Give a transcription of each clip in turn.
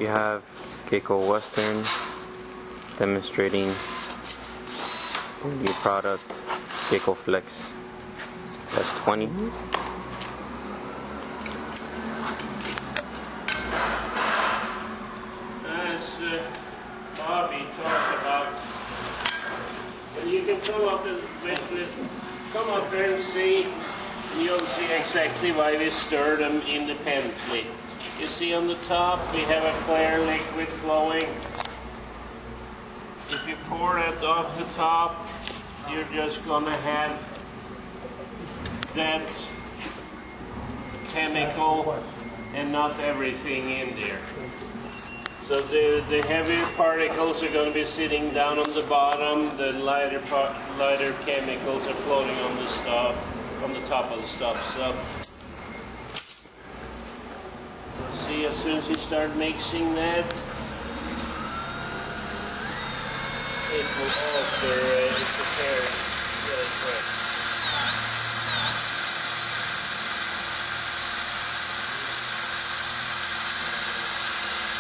We have Gaco Western demonstrating the new product, GacoFlex S-20. As Bobby talked about, and you can come up there and see, and you'll see exactly why we stir them independently. You see on the top we have a clear liquid flowing. If you pour it off the top, you're just going to have that chemical and not everything in there. So the heavier particles are going to be sitting down on the bottom, the lighter chemicals are floating on the stuff, on the top of the stuff. So see, as soon as you start mixing that, it will alter its appearance really quick.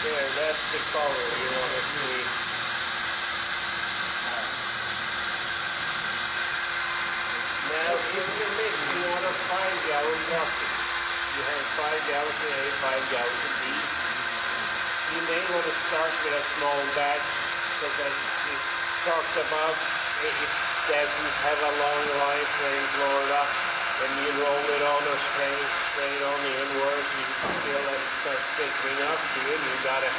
There, that's the color you want to see. Now, if you're mixing out of 5-gallon bucket, you have 5 gallons of A, 5 gallons of B. You may want to start with a small batch, because as we talked about, it doesn't have a long life there in Florida. When you roll it on or spray it on the inward, you feel that it starts thickening up to you, and you got to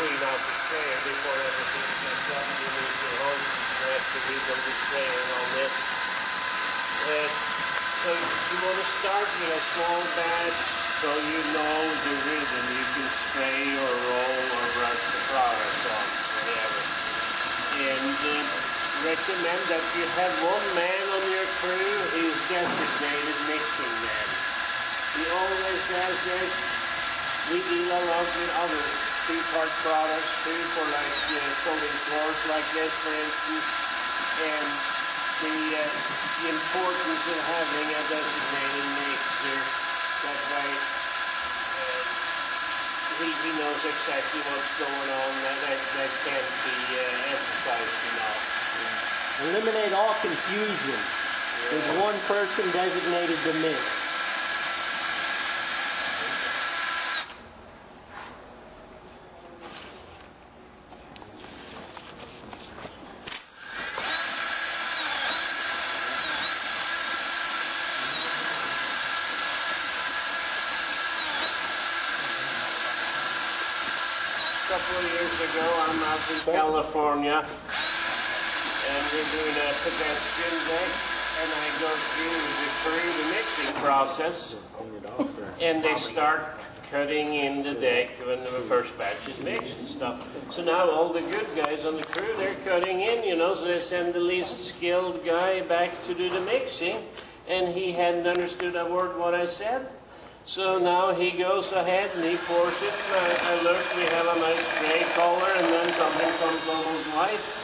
clean out the sprayer before everything gets up. You lose your hose, you have to rebuild the sprayer and all this. So you want to start with a small batch so you know the rhythm. You can spray or roll or brush the product on, whatever. And recommend that you have one man on your crew who's designated mixing man. He always has this. We deal a lot with other three-part products too, for like folding floors like this, for instance. And the importance of having a designated mixer, that way he knows exactly what's going on. That can't be emphasized enough. Eliminate all confusion. There's one person designated to mix. A couple of years ago, I'm out in California, and we're doing a pedestrian deck, and I go through the mixing process, and they start cutting in the deck when the first batch is mixed and stuff. So now all the good guys on the crew, they're cutting in, you know, so they send the least skilled guy back to do the mixing, and he hadn't understood a word what I said. So now he goes ahead and he pours it, and I look, we have a nice gray color, and then something comes almost white.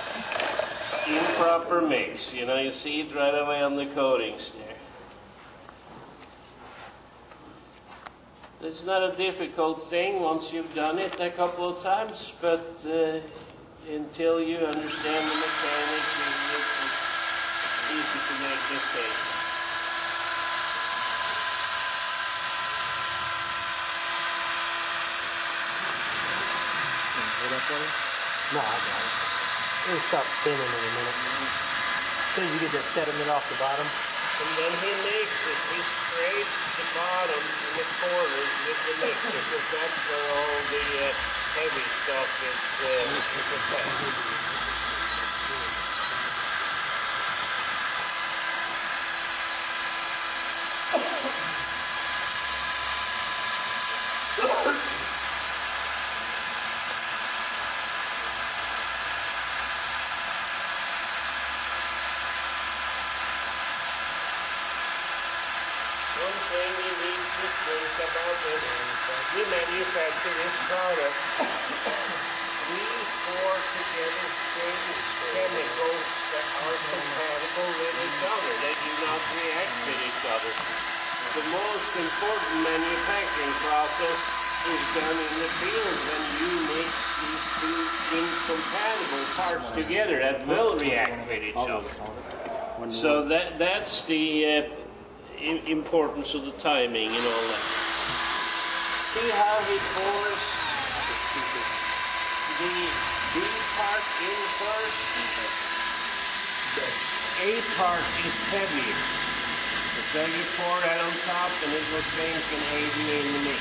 Improper mix, you know, you see it right away on the coatings there. It's not a difficult thing once you've done it a couple of times, but until you understand the mechanics, it's easy to make mistakes. No, I got it. It'll stop spinning in a minute. As soon as you get that sediment off the bottom. And then he makes it. He scrapes the bottom and the corners with the mixer, because that's where all the heavy stuff is attached. One thing you need to think about is, we manufacture this product. We pour together things, chemicals that are compatible with each other. They do not react with each other. The most important manufacturing process is done in the field when you mix these two incompatible parts together that will react with each other. So that's the importance of the timing and all that. See how he pours these parts in first? A part is heavier. So you pour that on top and it will sink and aid you in the mix.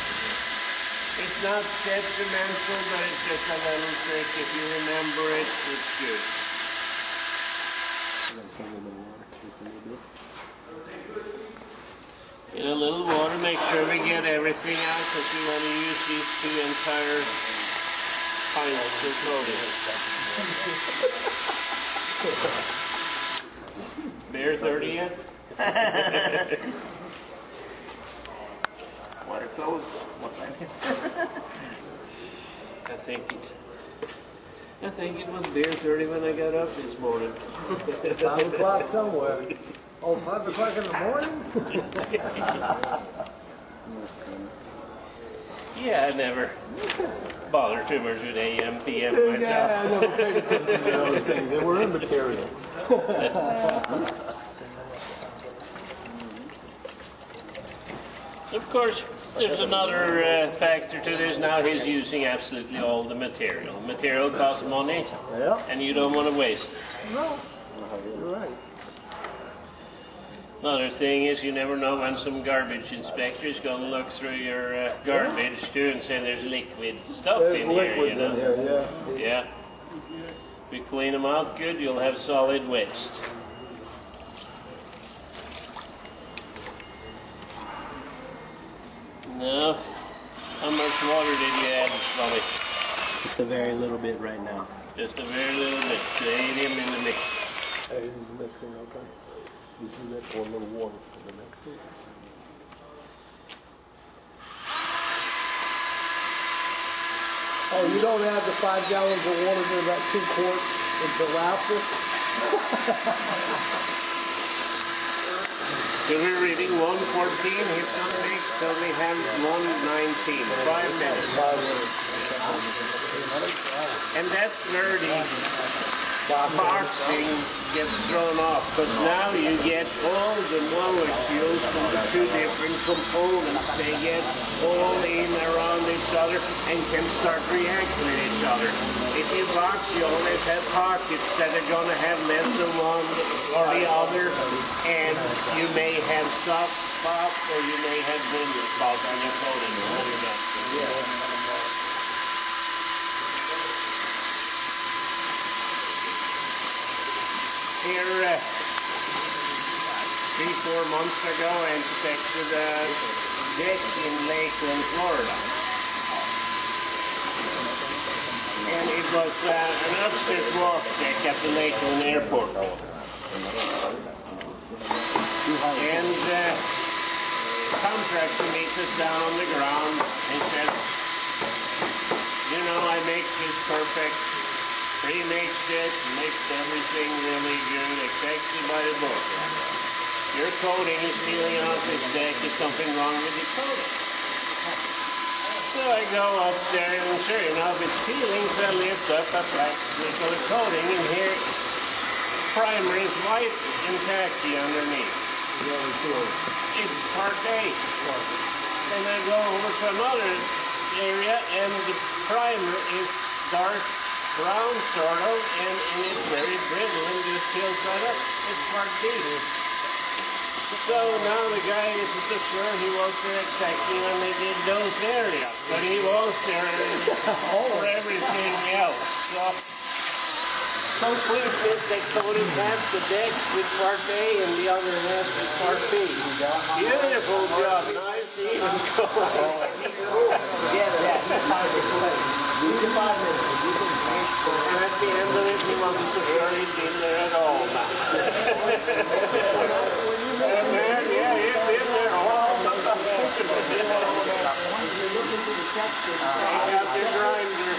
It's not detrimental, but it's just a little trick. If you remember it, it's good. In a little water, make sure we get everything out because we want to use these two entire pints for coating. Bear 30 yet? Water closed. I think it was beer 30 when I got up this morning. 5 o'clock somewhere. Oh, 5 o'clock in the morning? Yeah, I never bother too much with AM, PM myself. Yeah, I never paid attention to those things. They were immaterial. Of course, there's another factor to this now. He's using absolutely all the material. Material costs money, Yeah. and you don't want to waste it. No. You're right. Another thing is you never know when some garbage inspector is going to look through your garbage too and say there's liquid stuff There's in here, liquids you know. in here, yeah. Yeah. If you clean them out good, you'll have solid waste. Now, how much water did you add, Bobby? Just a very little bit right now. Just a very little bit to aid him in the mix. Hey, in the mixing, okay. You see that for a little water for the mixing. Oh, you don't have the 5 gallons of water in that 2 quarts until after? So we're reading 114, he's going to mix till we have 119, 5 minutes. 5 minutes. And that's where the boxing gets thrown off, because now you get all the molecules from the 2 different components. They get all in around each other and can start reacting with each other. If you box, you always have pockets that are going to have less of one or the other, and you may have soft spots or you may have thin spots in your coating. Here, 3-4 months ago, I inspected a deck in Lakeland, Florida. And it was an upstairs walk deck at the Lakeland Airport. And the contractor meets us down on the ground and says, you know, I make this perfect. Pre-mixed it, mixed everything really good, exactly by the book. Your coating is peeling off this deck. Is something wrong with the coating? So I go up there and sure enough, it's peeling, so I lift up a practical coating, and here, primer is white and tacky underneath. It's part A. Then I go over to another area, and the primer is dark brown sort of, and it's very brittle and just peels right up. It's part B. So now the guy isn't so sure he was there exactly when they did those areas, but he was there for everything else. So completeness, they coated half the deck with part A and the other half with part B. Beautiful job, nice even coating. And at the end of it, he wasn't so sure he'd been there at all. And man, yeah, he'd been there all the time. Take out the grinder.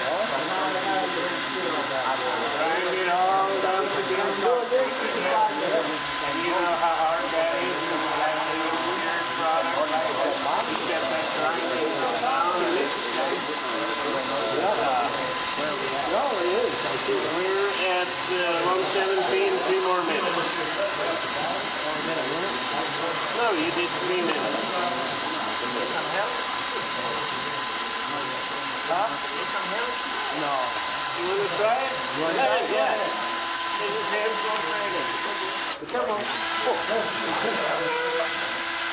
Grind it all down to the inside. And you know how hard that is when you're having a weird product. You set that grinder down and it's No, you did 3 minutes. Need some help? Huh? Need some help? No. You want to try it? Yeah. This is hands-on training. Come on.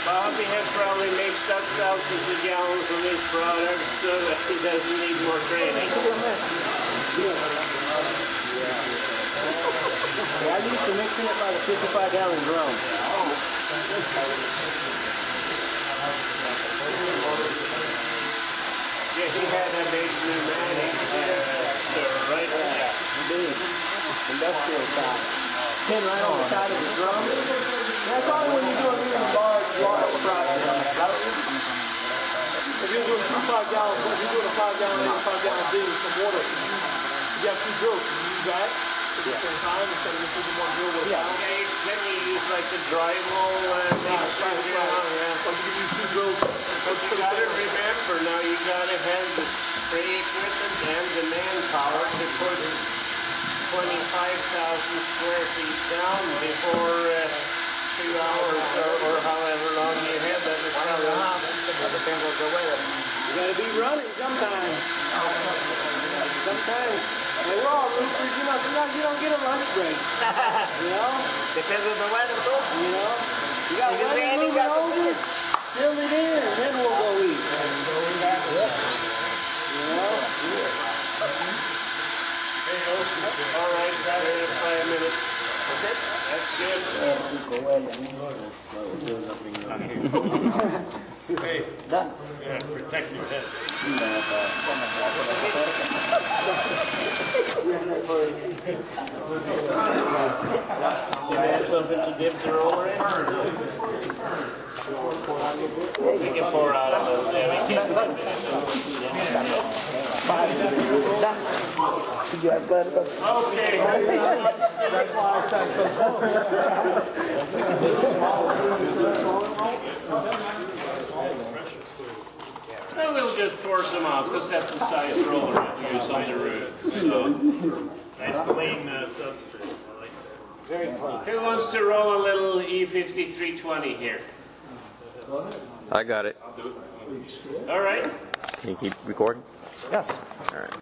Bobby has probably mixed up thousands of gallons of his product so that he doesn't need more training. I used to mixing it by the 55-gallon drum. Yeah, he had a big pneumatic store right there. Industrial side. Pin right on the side of the drum. That's only when you do a really large process. If you're doing 2 5-gallons, if you're doing a 5-gallon and a 5-gallon D with some water, you have 2 drills. Can you use that at the same time instead of just using one drill with a pound? Okay, then you use like the drywall mixer. So you can use 2 drills. But you gotta remember now, you gotta have the spray equipment and the manpower to put 25,000 square feet down before 2 hours or however long you have that. That depends on the weather. You gotta be running sometimes. Sometimes. Hey, we're all roofers, you know, sometimes you don't get a lunch break. You know? Depends on the weather, too. You know? You got If it's weather raining, moving got to over, finish. fill it in, and then we'll go eat. You know? All right, 5 minutes. That's good. Hey, Done. yeah, protect your head. You have something to dip the roller in? We can pour out a little bit. We can. Okay. That's why I said so And we'll just pour some out because that's the size roller that we use on the roof. So, Nice clean substrate. I like that. Very clean. who wants to roll a little E5320 here? I got it. All right. Can you keep recording? Yes. All right.